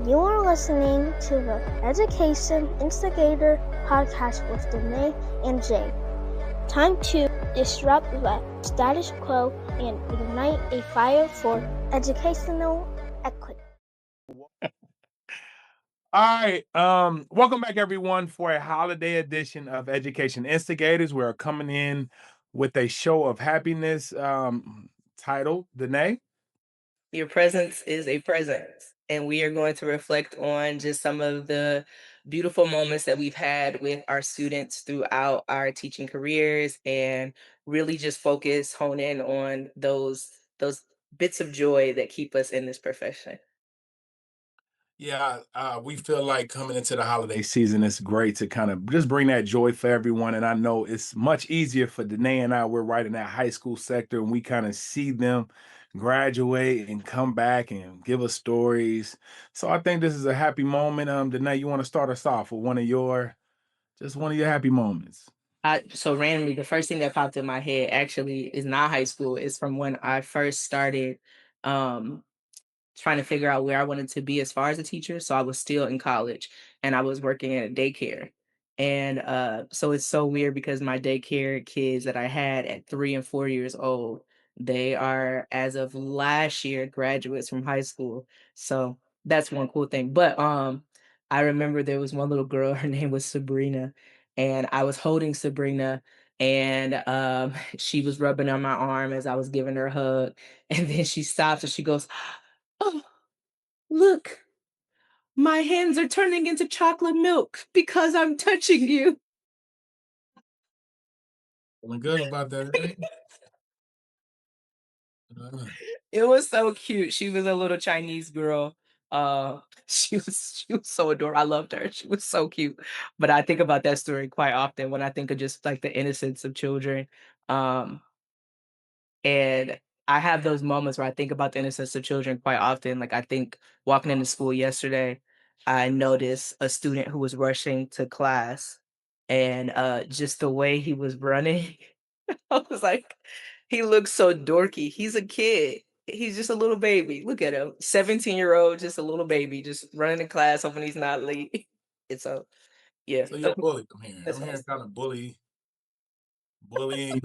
You are listening to the Education Instigator podcast with Daneé and Jay. Time to disrupt the status quo and ignite a fire for educational equity. All right. Welcome back everyone for a holiday edition of Education Instigators. We're coming in with a show of happiness titled Daneé. Your presence is a presence. And we are going to reflect on just some of the beautiful moments that we've had with our students throughout our teaching careers and really just hone in on those bits of joy that keep us in this profession. Yeah, we feel like coming into the holiday season, it's great to kind of just bring that joy for everyone. And I know it's much easier for Daneé and I. We're right in that high school sector, and we kind of see them graduate and come back and give us stories. So I think this is a happy moment. Daneé, you want to start us off with one of your happy moments? So randomly, the first thing that popped in my head actually is not high school. It's from when I first started um trying to figure out where I wanted to be as far as a teacher. So I was still in college and I was working at a daycare. And so it's so weird because my daycare kids that I had at 3 and 4 years old, they are as of last year graduates from high school. So that's one cool thing. But I remember there was one little girl, her name was Sabrina, and I was holding Sabrina and she was rubbing on my arm as I was giving her a hug. And then she stops and she goes, "Oh, look, my hands are turning into chocolate milk because I'm touching you." Feeling good about that, right? Uh, It was so cute. She was a little Chinese girl. She was so adorable. I loved her. She was so cute. But I think about that story quite often when I think of just like the innocence of children. Um, And I have those moments where I think about the innocence of children quite often. Like I think walking into school yesterday, I noticed a student who was rushing to class and just the way he was running, I was like, he looks so dorky. He's a kid. He's just a little baby. Look at him. 17-year-old, just a little baby, just running to class hoping he's not late. It's so yeah. so you're bullied. I'm hearing. That's I'm what I hearing kind of bullying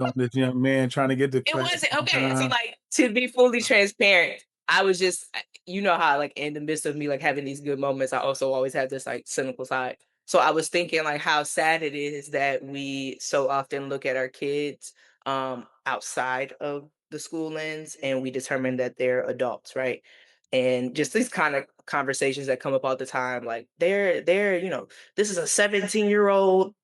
on this young man trying to get to It class wasn't on okay. So, time. like, to be fully transparent, I was just, you know how, like, in the midst of me, like, having these good moments, I also always have this, like, cynical side. So I was thinking, like, how sad it is that we so often look at our kids outside of the school lens and we determine that they're adults, right? And just these kind of conversations that come up all the time, like this is a 17-year-old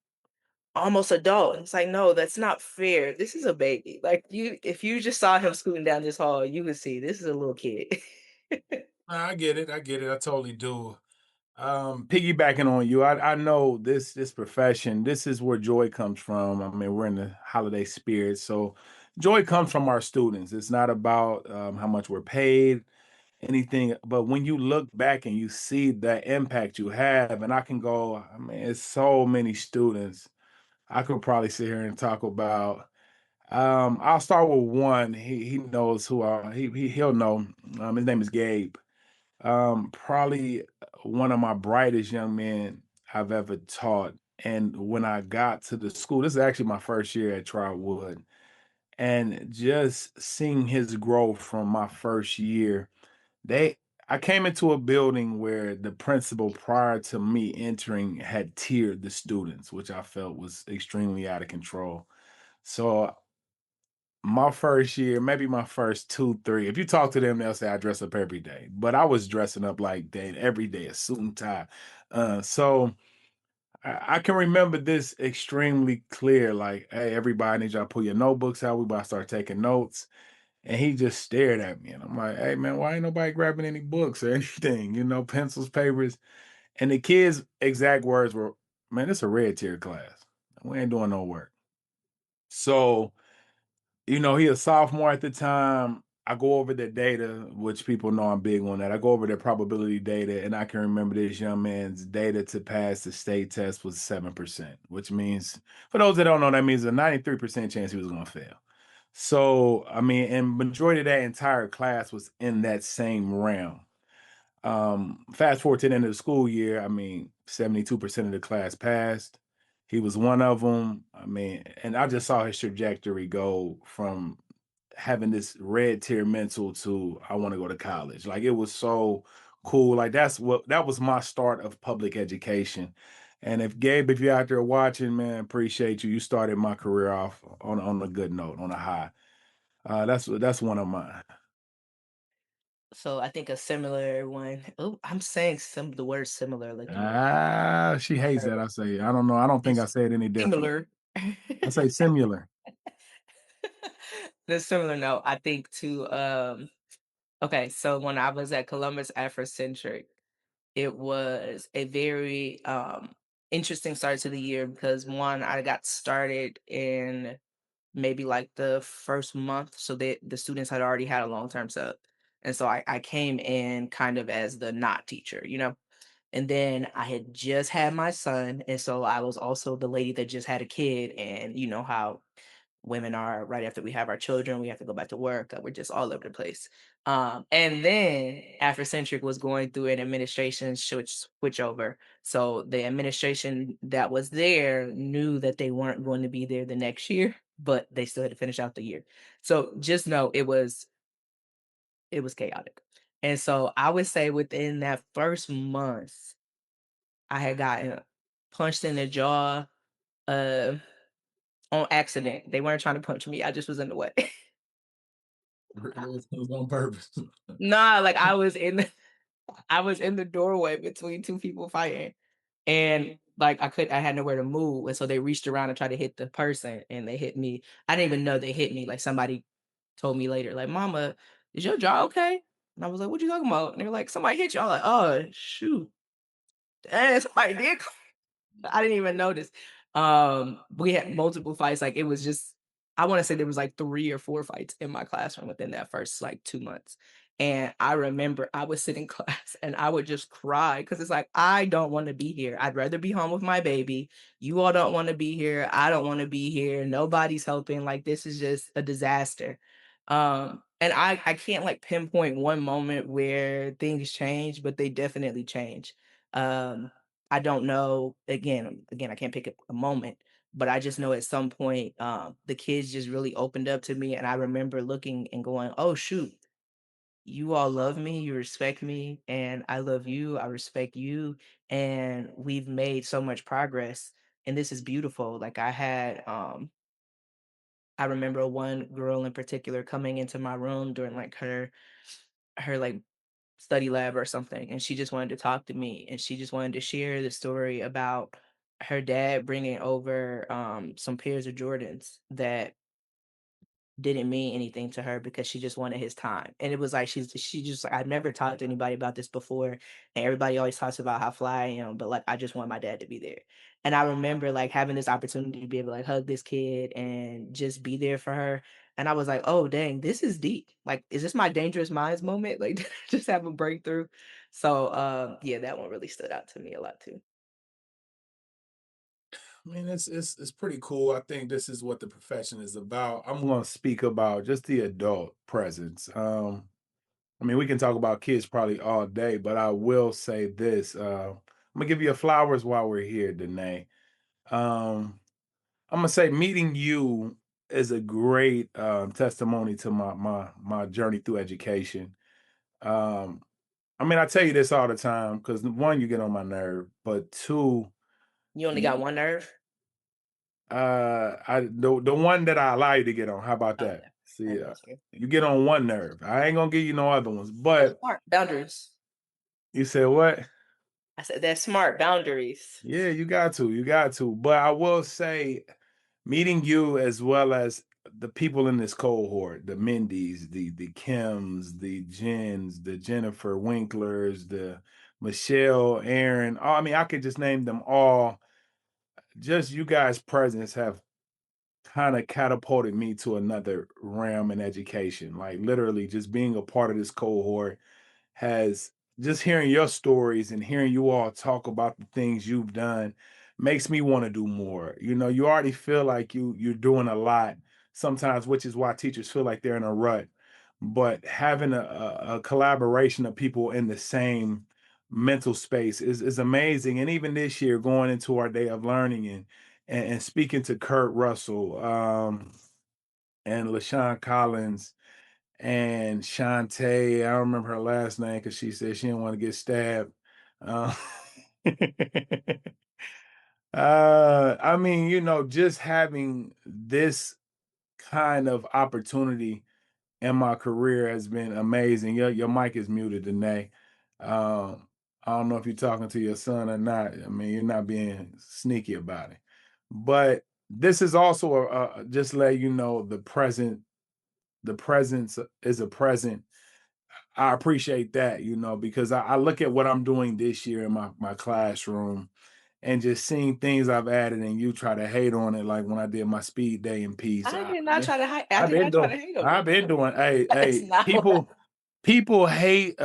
almost adult. It's like, no, that's not fair. This is a baby. Like if you just saw him scooting down this hall, you would see this is a little kid. Nah, I get it. I get it. I totally do. Piggybacking on you, I know this profession. This is where joy comes from. I mean, we're in the holiday spirit, so joy comes from our students. It's not about how much we're paid, anything, but when you look back and you see that impact you have, and I can go. I mean, it's so many students. I could probably sit here and talk about. I'll start with one. He knows who he'll know. His name is Gabe. Probably one of my brightest young men I've ever taught. And when I got to the school, this is actually my first year at Trotwood, and just seeing his growth from my first year, they I came into a building where the principal prior to me entering had tiered the students, which I felt was extremely out of control. So my first year, maybe my first 2, 3. If you talk to them, they'll say I dress up every day. But I was dressing up like that every day, a suit and tie. So I can remember this extremely clear. Like, hey, everybody, I need y'all to pull your notebooks out. We about to start taking notes. And he just stared at me. And I'm like, hey man, why ain't nobody grabbing any books or anything? Pencils, papers. And the kids' exact words were, man, it's a red tier class. We ain't doing no work. So he a sophomore at the time. I go over the data, which people know I'm big on that. I go over the probability data, and I can remember this young man's data to pass the state test was 7%, which means, for those that don't know, that means a 93% chance he was going to fail. So, I mean, and majority of that entire class was in that same realm. Fast forward to the end of the school year, I mean, 72% of the class passed. He was one of them. I mean, and I just saw his trajectory go from having this red tier mental to I want to go to college. Like it was so cool. Like that was my start of public education. And if Gabe, if you're out there watching, man, appreciate you. You started my career off on a good note, on a high. That's one of mine. So I think a similar one. Oh, I'm saying the word similar like you are. Ah, she hates that. I say, I don't know. I don't think I It's say it any different. similar. I say similar. The similar note, I think to okay, so when I was at Columbus Afrocentric, it was a very interesting start to the year because one, I got started in maybe like the first month, so the students had already had a long-term sub. And so I came in kind of as the not teacher, you know? And then I had just had my son, and so I was also the lady that just had a kid, and you know how women are right after we have our children, we have to go back to work. We're just all over the place. And then Afrocentric was going through an administration switch over. So the administration that was there knew that they weren't going to be there the next year, but they still had to finish out the year. So just know it was chaotic. And so I would say within that first month, I had gotten punched in the jaw uh, on accident. They weren't trying to punch me. I just was in the way. It was on purpose. Nah, like I was in the doorway between two people fighting. And like I had nowhere to move. And so they reached around and tried to hit the person and they hit me. I didn't even know they hit me. Like somebody told me later, like, Mama, is your jaw okay? And I was like, what you talking about? And they were like, somebody hit you. I was like, oh shoot. Dang, somebody did I didn't even notice. We had multiple fights. Like it was just, I want to say there was like 3 or 4 fights in my classroom within that first like 2 months. And I remember I would sit in class and I would just cry because it's like, I don't want to be here. I'd rather be home with my baby. You all don't want to be here. I don't want to be here. Nobody's helping. Like this is just a disaster. And I can't like pinpoint one moment where things change, but they definitely change. Um, I don't know. Again, I can't pick a moment, but I just know at some point, the kids just really opened up to me, and I remember looking and going, "Oh shoot, you all love me, you respect me, and I love you. I respect you, and we've made so much progress, and this is beautiful." Like I remember one girl in particular coming into my room during like her like study lab or something, and she just wanted to talk to me, and she just wanted to share the story about her dad bringing over some pairs of Jordans that didn't mean anything to her because she just wanted his time. And it was like she just like, I've never talked to anybody about this before, and everybody always talks about how fly I am, but like I just want my dad to be there. And I remember like having this opportunity to be able to like hug this kid and just be there for her. And I was like, oh dang, this is deep. Like, is this my dangerous minds moment? Like just have a breakthrough. So yeah, that one really stood out to me a lot too. I mean, it's pretty cool. I think this is what the profession is about. I'm going to speak about just the adult presence. I mean, we can talk about kids probably all day, but I will say this. I'm gonna give you a flowers while we're here, Danae. I'm gonna say meeting you is a great testimony to my journey through education. Um, I mean, I tell you this all the time because one, you get on my nerve, but two, You only got you, one nerve? the one that I allow you to get on. How about Oh, that? okay. See, That's good. you get on one nerve. I ain't gonna give you no other ones. That's But smart. Boundaries. you said what? I said that's smart boundaries. Yeah, you got to. But I will say, meeting you as well as the people in this cohort, the Mindys, the Kims, the Jens, the Jennifer Winklers, the Michelle, Aaron. I mean, I could just name them all. Just you guys' presence have kind of catapulted me to another realm in education. Like literally just being a part of this cohort has just hearing your stories and hearing you all talk about the things you've done makes me want to do more. You know, you already feel like you're doing a lot sometimes, which is why teachers feel like they're in a rut. but having a collaboration of people in the same mental space is amazing. And even this year, going into our day of learning and speaking to Kurt Russell and LaShawn Collins and Shantae, I don't remember her last name because she said she didn't want to get stabbed. Uh, I mean, just having this kind of opportunity in my career has been amazing. Your mic is muted, Danae. I don't know if you're talking to your son or not. I mean, you're not being sneaky about it. But this is also just let you know the presence is a present. I appreciate that, because I look at what I'm doing this year in my classroom and just seeing things I've added and you try to hate on it like when I did my speed day in peace. I did not try to hide. I I've did been not try doing to hate on I've you. been doing hey, That's hey, not what. people hate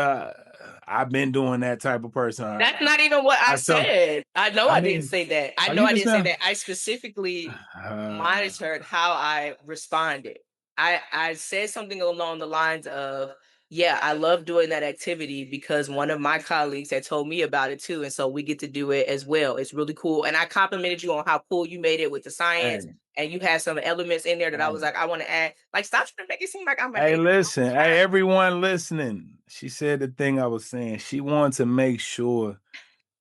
I've been doing that type of person. That's not even what I I tell said. I know I I didn't mean, say that. I are know you I just didn't say now? that. I specifically Uh, monitored how I responded. I said something along the lines of, yeah, I love doing that activity because one of my colleagues had told me about it too. And so we get to do it as well. It's really cool. And I complimented you on how cool you made it with the science. hey, And you had some elements in there that I was hey, like, I want to add. Like, stop trying to make it seem like I'm a hey, hater. listen, hey, everyone listening. She said the thing I was saying. She wanted to make sure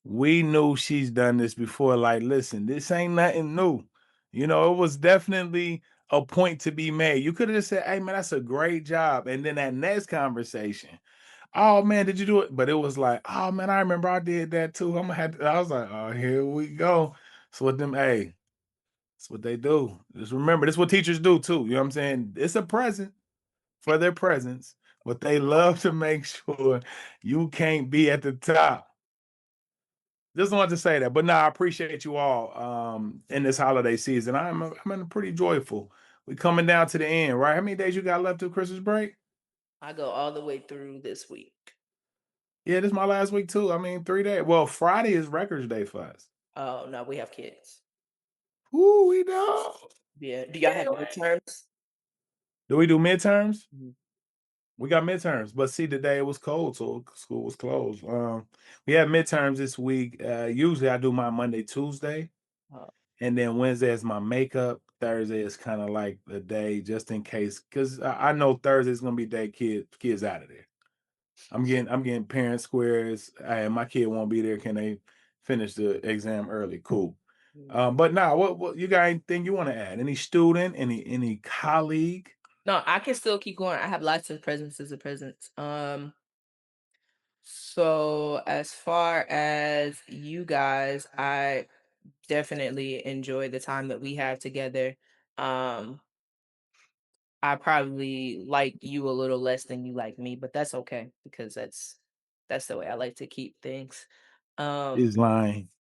we knew she's done this before. Like, listen, this ain't nothing new. It was definitely a point to be made. You could have just said, hey, man, that's a great job. And then that next conversation, oh, man, did you do it? But it was like, oh, man, I remember I did that too. I'm gonna have to, I was like, oh, here we go. So with them, hey, that's what they do. Just remember, this is what teachers do too. You know what I'm saying? It's a present for their presence, but they love to make sure you can't be at the top. Just wanted to say that. But no, I appreciate you all in this holiday season. I'm pretty joyful. We coming down to the end, right? How many days you got left till Christmas break? I go all the way through this week. Yeah, this is my last week too. I mean, 3 days. Well, Friday is Records Day for us. Oh, no, we have kids. Ooh, we know. Yeah. Do y'all have midterms? Do we do midterms? Mhm. We got midterms, but see, today it was cold, so school was closed. We have midterms this week. Usually, I do my Monday, Tuesday, Oh, and then Wednesday is my makeup. Thursday is kind of like the day, just in case, because I know Thursday is gonna be day kids out of there. I'm getting parent squares. And my kid won't be there. Can they finish the exam early? Cool. mm. But now, what you got anything you want to add? Any student, any colleague? No, I can still keep going. I have lots of presences of presents. So as far as you guys, I definitely enjoy the time that we have together. Um, I probably like you a little less than you like me, but that's okay because that's the way I like to keep things. Um, Is lying.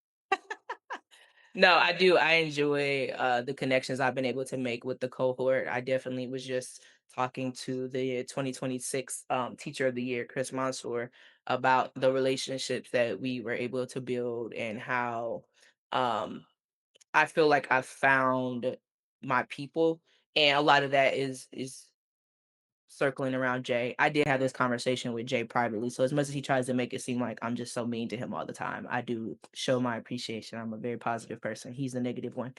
No, I do. I enjoy the connections I've been able to make with the cohort. I definitely was just talking to the 2026 Teacher of the Year, Chris Mansour, about the relationships that we were able to build and how um, I feel like I found my people, and a lot of that is circling around Jay. I did have this conversation with Jay privately. So as much as he tries to make it seem like I'm just so mean to him all the time, I do show my appreciation. I'm a very positive person. He's the negative one.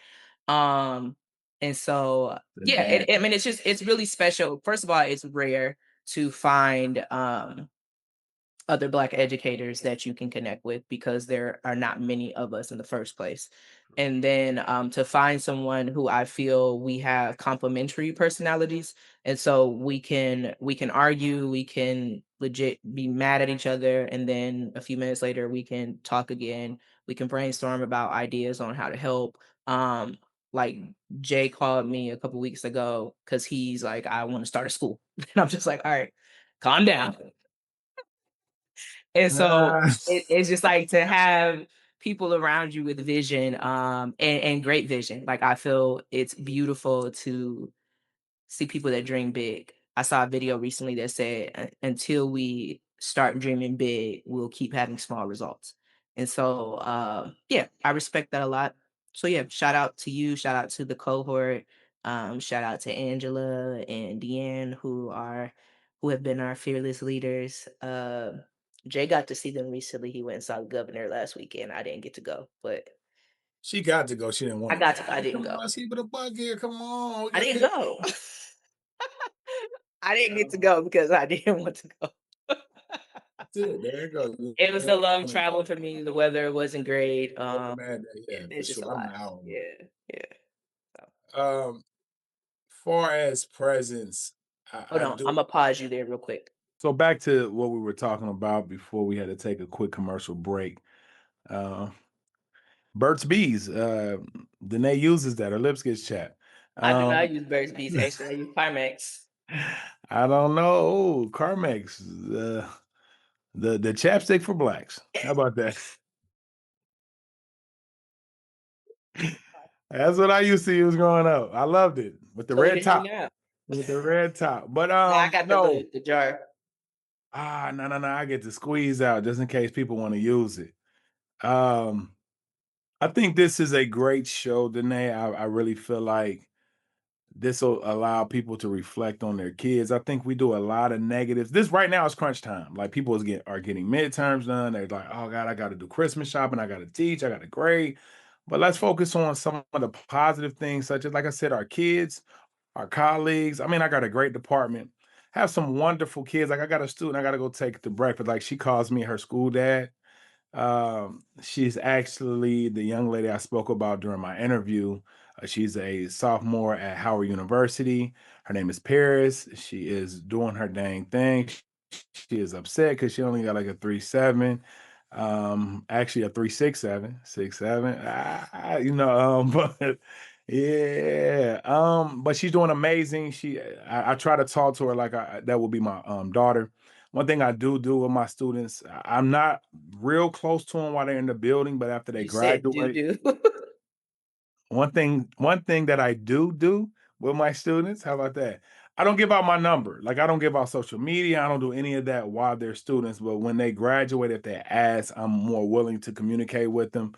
Um and so The yeah, dad. I mean it's really special. First of all, it's rare to find other Black educators that you can connect with because there are not many of us in the first place. And then to find someone who I feel we have complementary personalities, and so we can argue, we can legit be mad at each other, and then a few minutes later we can talk again. We can brainstorm about ideas on how to help. Like Jay called me a couple weeks ago because he's like, I want to start a school, and I'm just like, all right, calm down. And so Ah, it's just like to have people around you with vision, and great vision. Like I feel it's beautiful to see people that dream big. I saw a video recently that said, Until we start dreaming big, we'll keep having small results." And so, yeah, I respect that a lot. So yeah, shout out to you, shout out to the cohort, shout out to Angela and Deanne who are who have been our fearless leaders. Jay got to see them recently. He went and saw the governor last weekend. I didn't get to go, but She got to go. She didn't I want got to. to. I didn't Come on, go. let's keep it a buck here. Come on. We I got didn't to go. I didn't get to go because I didn't want to go. That's it. There you go. You It was a long wanna travel for me. The weather wasn't great. go mad at- yeah, for It's just a sure. I'm lot. an hour away. Yeah, yeah. So, Far as presents, hold I on, do. I'm gonna pause you there real quick. So back to what we were talking about before we had to take a quick commercial break. Uh, Burt's Bees. Danae uses that. Her lips gets chapped. I do not Um, use Burt's Bees. Actually, I use Climax. I don't know. Carmex, the chapstick for blacks. How about that? That's what I used to use growing up. I loved it with the So what red are you top. now? With the red top. But No, I got the no. the jar. No. I get to squeeze out just in case people want to use it. Um, I think this is a great show, Danae. I really feel like this will allow people to reflect on their kids. I think we do a lot of negatives. This right now is crunch time. Like people are getting midterms done. They're like, oh God, I got to do Christmas shopping. I got to teach. I got to grade. But let's focus on some of the positive things, such as, like I said, our kids, our colleagues. I mean, I got a great department. Have some wonderful kids. Like I got a student I got to go take to breakfast. Like she calls me her school dad. She's actually the young lady I spoke about during my interview. She's a sophomore at Howard University. Her name is Paris. She is doing her dang thing. She is upset because she only got like a 3.7. Actually a 3.67, 6.7. But yeah. But she's doing amazing. I try to talk to her like that would be my daughter. One thing I do with my students, I'm not real close to them while they're in the building, but after they You said graduate, do. one thing that I do with my students, how about that? I don't give out my number. Like I don't give out social media. I don't do any of that while they're students. But when they graduate, if they ask, I'm more willing to communicate with them.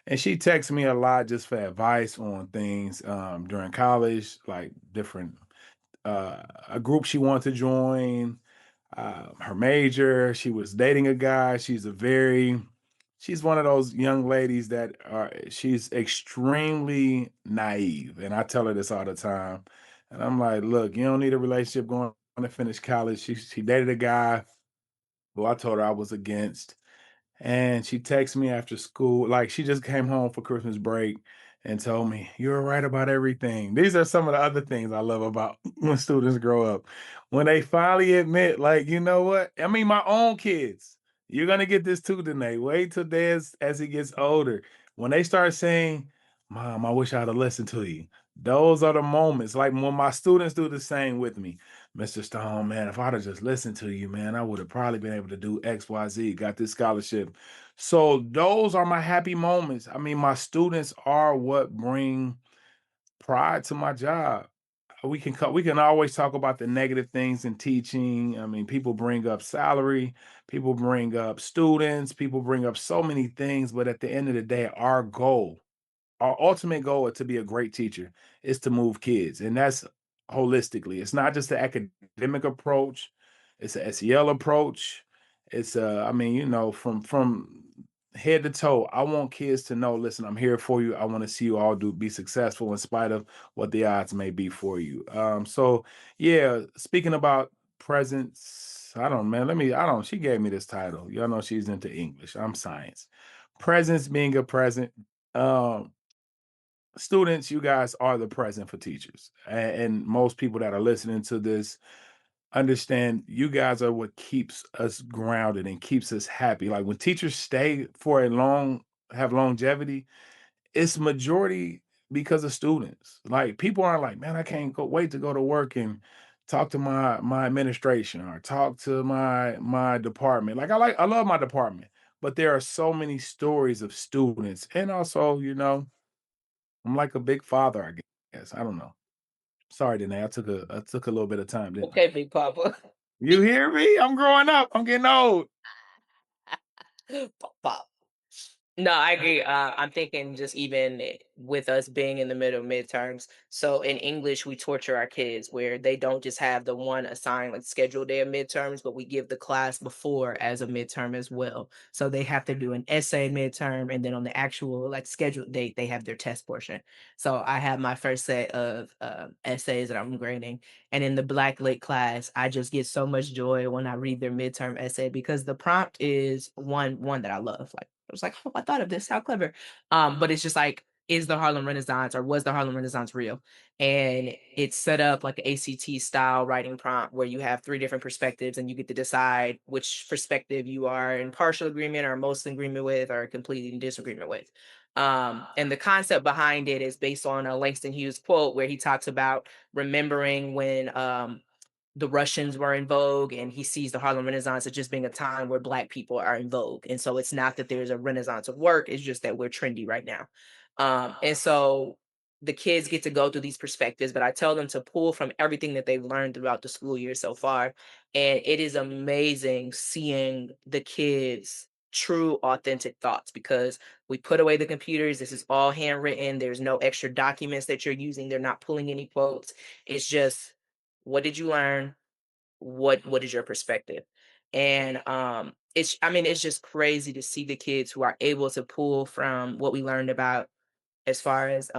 And she texts me a lot just for advice on things during college, like different a group she wanted to join, her major. She was dating a guy. She's one of those young ladies that she's extremely naive. And I tell her this all the time. And I'm like, look, you don't need a relationship going to finish college. She dated a guy who I told her I was against. And she texted me after school, like she just came home for Christmas break and told me, "You're right about everything." These are some of the other things I love about when students grow up. When they finally admit, like, you know what? I mean, my own kids, you're gonna get this too, Danae. Wait till as he gets older. When they start saying, Mom, I wish I'd have listened to you. Those are the moments. Like when my students do the same with me. Mr. Stone, man, if I'd have just listened to you, man, I would have probably been able to do XYZ, got this scholarship. So those are my happy moments. I mean, my students are what bring pride to my job. We can always talk about the negative things in teaching. I mean, people bring up salary, people bring up students, people bring up so many things, but at the end of the day, our ultimate goal to be a great teacher is to move kids, and that's holistically. It's not just the academic approach; it's a SEL approach. It's I mean, from head to toe. I want kids to know, listen, I'm here for you. I want to see you all be successful in spite of what the odds may be for you. So yeah, speaking about presence, I don't, man. I don't. She gave me this title. Y'all know she's into English. I'm science. Presence being a present. Um, Students, you guys are the present for teachers. And most people that are listening to this understand you guys are what keeps us grounded and keeps us happy. Like when teachers stay for have longevity, it's majority because of students. Like people aren't like, man, I can't wait to go to work and talk to my administration or talk to my department. I love my department, but there are so many stories of students. And also, I'm like a big father, I guess. I don't know. Sorry, Danae. I took a little bit of time, didn't I? Okay, Big Papa. You hear me? I'm growing up. I'm getting old. Pop. No, I agree. I'm thinking just even with us being in the middle of midterms. So in English, we torture our kids where they don't just have the one assigned like scheduled day of midterms, but we give the class before as a midterm as well. So they have to do an essay midterm, and then on the actual like scheduled date, they have their test portion. So I have my first set of essays that I'm grading, and in the Black Lit class, I just get so much joy when I read their midterm essay because the prompt is one that I love. Like I was like, "Oh, I thought of this. How clever." But it's just like, is the Harlem Renaissance or was the Harlem Renaissance real? And it's set up like an ACT style writing prompt where you have three different perspectives and you get to decide which perspective you are in partial agreement or most agreement with or completely in disagreement with. And the concept behind it is based on a Langston Hughes quote where he talks about remembering when the Russians were in vogue, and he sees the Harlem Renaissance as just being a time where Black people are in vogue. And so it's not that there's a renaissance of work, it's just that we're trendy right now. And so the kids get to go through these perspectives, but I tell them to pull from everything that they've learned throughout the school year so far. And it is amazing seeing the kids' true, authentic thoughts because we put away the computers. This is all handwritten. There's no extra documents that you're using. They're not pulling any quotes. It's just what did you learn? What is your perspective? And it's I mean, it's just crazy to see the kids who are able to pull from what we learned about as far as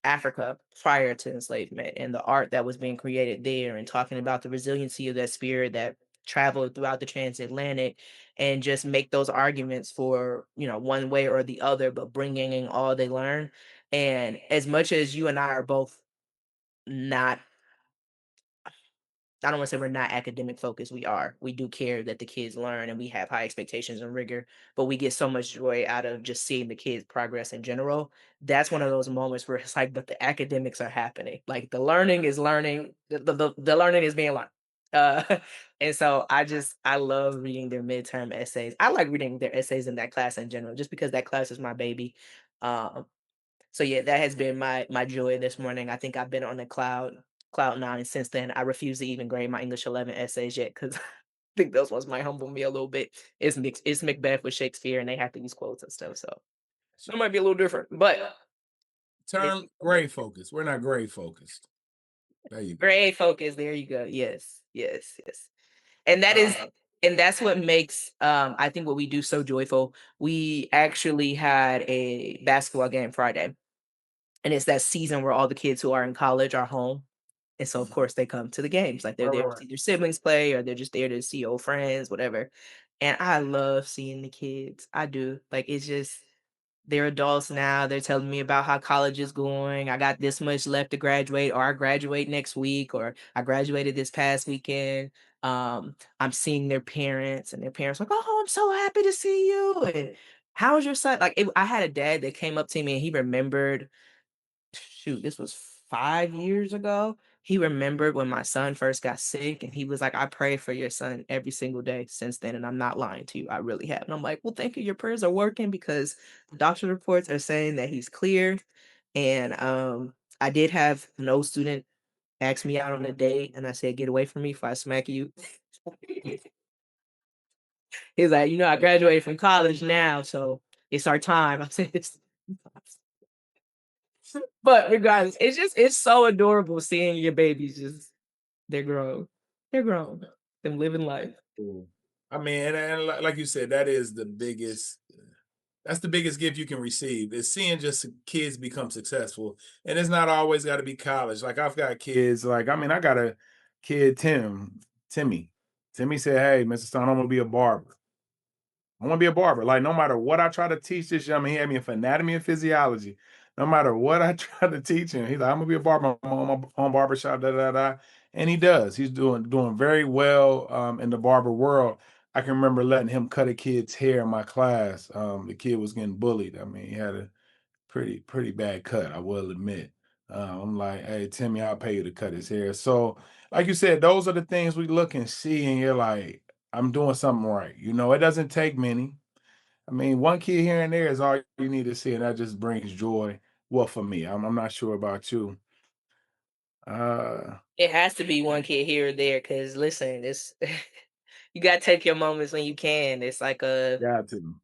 Africa prior to enslavement and the art that was being created there and talking about the resiliency of that spirit that traveled throughout the transatlantic and just make those arguments for one way or the other but bringing in all they learn. And as much as you and I are both not, I don't want to say we're not academic focused. We are. We do care that the kids learn and we have high expectations and rigor, but we get so much joy out of just seeing the kids progress in general. That's one of those moments where it's like, but the academics are happening. Like the learning is learning, the learning is being learned. Uh, and so I love reading their midterm essays. I like reading their essays in that class in general, just because that class is my baby. Um, so yeah, that has been my joy this morning. I think I've been on the cloud nine since then. I refuse to even grade my English 11 essays yet because I think those ones might humble me a little bit. It's Macbeth with Shakespeare, and they have to use quotes and stuff. So it might be a little different, but Term grade focused. We're not grade focused. There you go. grade focus. There you go. Yes, yes, yes. And that is and that's what makes I think what we do so joyful. We actually had a basketball game Friday. And it's that season where all the kids who are in college are home. And so, of course, they come to the games. Like they're Right, there right, to right. see their siblings play, or they're just there to see old friends, whatever. And I love seeing the kids. I do. Like it's just they're adults now. They're telling me about how college is going. I got this much left to graduate, or I graduate next week, or I graduated this past weekend. I'm seeing their parents, and their parents like, "Oh, I'm so happy to see you." And how's your son? I had a dad that came up to me and he remembered, shoot, this was 5 years ago. He remembered when my son first got sick, and he was like, "I pray for your son every single day since then, and I'm not lying to you, I really have." And I'm like, "Well, thank you, your prayers are working because the doctor reports are saying that he's clear." And, I did have an old student ask me out on a date, and I said, "Get away from me before I smack you." He's like, "I graduated from college now, so it's our time." I said, "It's." But regardless, it's so adorable seeing your babies just they're grown. They're grown. Them living life. Cool. I mean, and like you said, that is the biggest. That's the biggest gift you can receive is seeing just kids become successful, and it's not always got to be college. Like I've got kids. Like I mean, I got a kid, Timmy. Timmy said, "Hey, Mr. Stone, I'm gonna be a barber. I want to be a barber. Like no matter what I try to teach this young man, he had me for anatomy and physiology. No matter what I try to teach him, he's like, I'm gonna be a barber. I'm on my own barbershop, da da da. And he does. He's doing very well in the barber world. I can remember letting him cut a kid's hair in my class. The kid was getting bullied. I mean, he had a pretty bad cut, I will admit. I'm like, hey Timmy, I'll pay you to cut his hair. So, like you said, those are the things we look and see, and you're like, I'm doing something right. It doesn't take many. I mean, one kid here and there is all you need to see, and that just brings joy. Well, for me, I'm not sure about you. Uh, It has to be one kid here or there because listen, it's you gotta take your moments when you can. It's like a got to.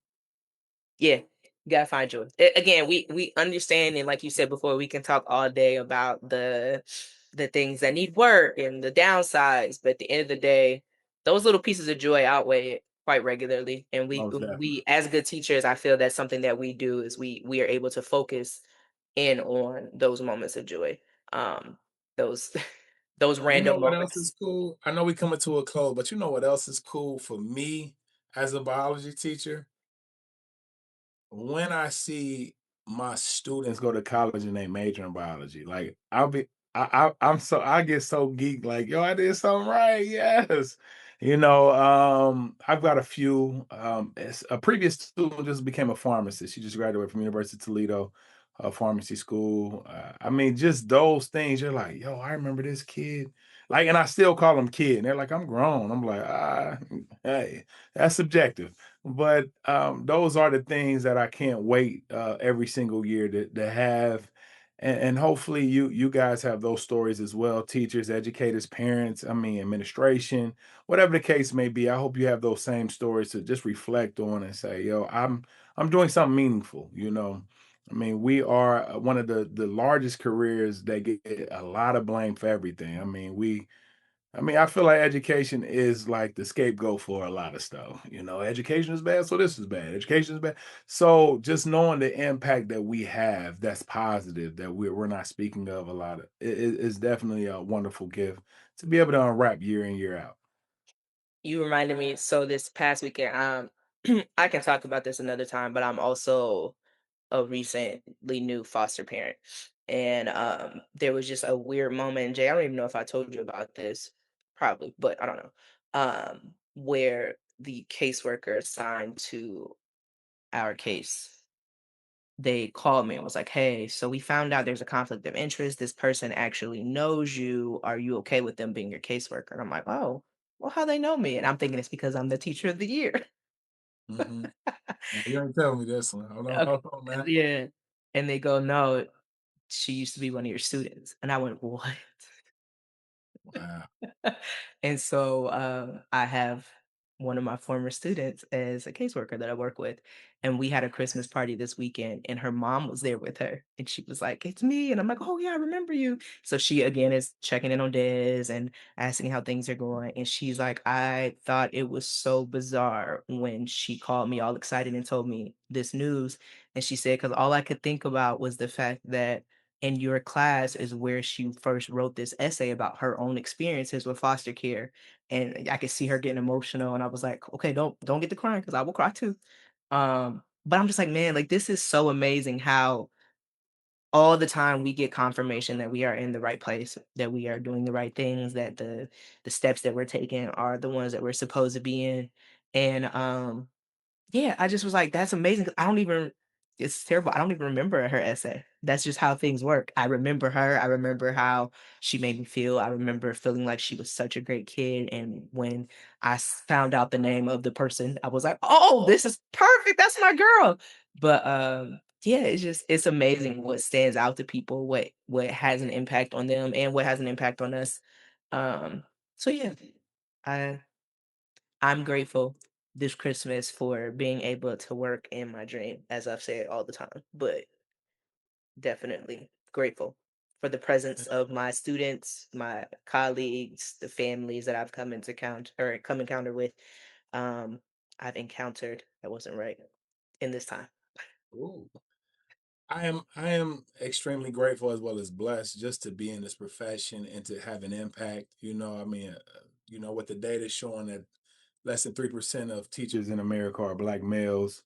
yeah. You gotta find joy. Again, we understand, and like you said before, we can talk all day about the things that need work and the downsides, but at the end of the day, those little pieces of joy outweigh it quite regularly. And Most definitely. we as good teachers, I feel that's something that we do is we are able to focus in on those moments of joy. Um, those those You know random what else moments. is cool? I know we coming to a close, but you know what else is cool for me as a biology teacher? When I see my students go to college and they major in biology, like I'll be I'm so I get so geeked, like, yo, I did something right. Yes. I've got a few. A previous student just became a pharmacist. She just graduated from University of Toledo, pharmacy school. I mean, just those things. You're like, yo, I remember this kid. Like, and I still call them kid. And they're like, I'm grown. I'm like, hey, that's subjective. But those are the things that I can't wait every single year to have. And hopefully you guys have those stories as well, teachers, educators, parents, I mean, administration, whatever the case may be. I hope you have those same stories to just reflect on and say, yo, I'm doing something meaningful. I mean, we are one of the largest careers that get a lot of blame for everything. I mean, I feel like education is like the scapegoat for a lot of stuff. Education is bad, so this is bad. Education is bad. So just knowing the impact that we have that's positive that we're not speaking of a lot of is definitely a wonderful gift to be able to unwrap year in, year out. You reminded me, so this past weekend, I can talk about this another time, but I'm also a recently new foster parent. And there was just a weird moment, Jay. I don't even know if I told you about this, probably, but I don't know. Where the caseworker assigned to our case, they called me and was like, "Hey, so we found out there's a conflict of interest. This person actually knows you. Are you okay with them being your caseworker?" And I'm like, "Oh, well, how they know me?" And I'm thinking it's because I'm the teacher of the year. Hmm. You ain't telling me this one. Okay. Hold on, man. Yeah. And they go, "No, she used to be one of your students." And I went, "What?" Wow. And so I have one of my former students as a caseworker that I work with. And we had a Christmas party this weekend, and her mom was there with her. And she was like, "It's me." And I'm like, "Oh, yeah, I remember you." So she, again, is checking in on Des and asking how things are going. And she's like, "I thought it was so bizarre when she called me all excited and told me this news." And she said, "Because all I could think about was the fact that in your class is where she first wrote this essay about her own experiences with foster care." And I could see her getting emotional, and I was like, "Okay, don't get to crying because I will cry too." But I'm just like, man, like this is so amazing how all the time we get confirmation that we are in the right place, that we are doing the right things, that the steps that we're taking are the ones that we're supposed to be in. And yeah, I just was like, "That's amazing." 'Cause I don't even it's terrible, I don't even remember her essay. That's just how things work. I remember her, I remember how she made me feel, I remember feeling like she was such a great kid, and when found out the name of the person, I was like, "Oh, this is perfect, that's my girl." But, yeah, it's amazing what stands out to people, what has an impact on them, and what has an impact on us. Um, so yeah, I I'm grateful this Christmas for being able to work in my dream, as I've said all the time, but definitely grateful for the presence of my students, my colleagues, the families that I've come into come encounter with. Um, I've encountered that wasn't right in this time. Ooh. I am extremely grateful as well as blessed just to be in this profession and to have an impact. I mean, what the data is showing that less than 3% of teachers in America are black males.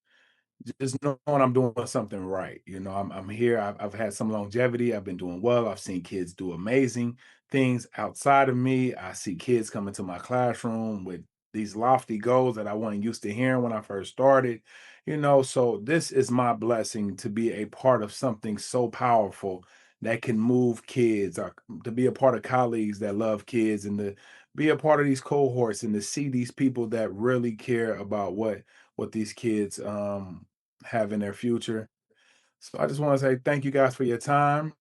Just knowing I'm doing something right. I'm here. I've had some longevity. I've been doing well. I've seen kids do amazing things outside of me. I see kids come into my classroom with these lofty goals that I wasn't used to hearing when I first started. So this is my blessing to be a part of something so powerful that can move kids, or to be a part of colleagues that love kids, and to be a part of these cohorts and to see these people that really care about what these kids have in their future. So I just want to say thank you guys for your time.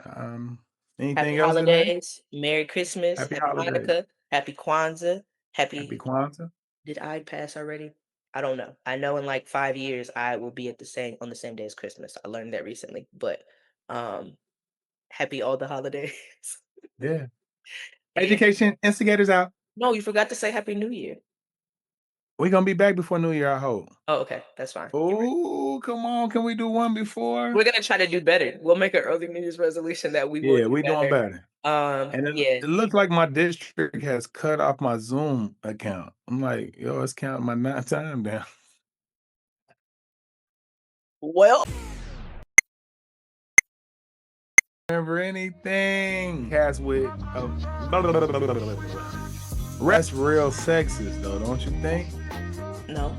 Um, Happy Anything else, Danae? holidays, Merry Christmas, Happy Happy holidays. Hanukkah, Happy Kwanzaa, Happy Happy Kwanzaa. did I pass already? I don't know. I know in like 5 years I will be on the same day as Christmas. I learned that recently, but um happy all the holidays. Yeah. And Education instigators out. no, you forgot to say Happy New Year. We're gonna be back before New Year, I hope. Oh, okay, that's fine. Oh, come on. Can we do one before? We're gonna try to do better. We'll make an early New Year's resolution that we will Yeah, do we doing better. better. And Yeah. it looks like my district has cut off my Zoom account. I'm like, yo, it's counting my time down. Well, Remember anything? Cast with that's real sexist though, don't you think? no.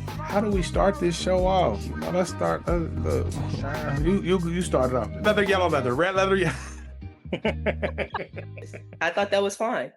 How do we start this show off? You know, let's start. You start it off. Leather, yellow leather, red leather. Yeah. I thought that was fine.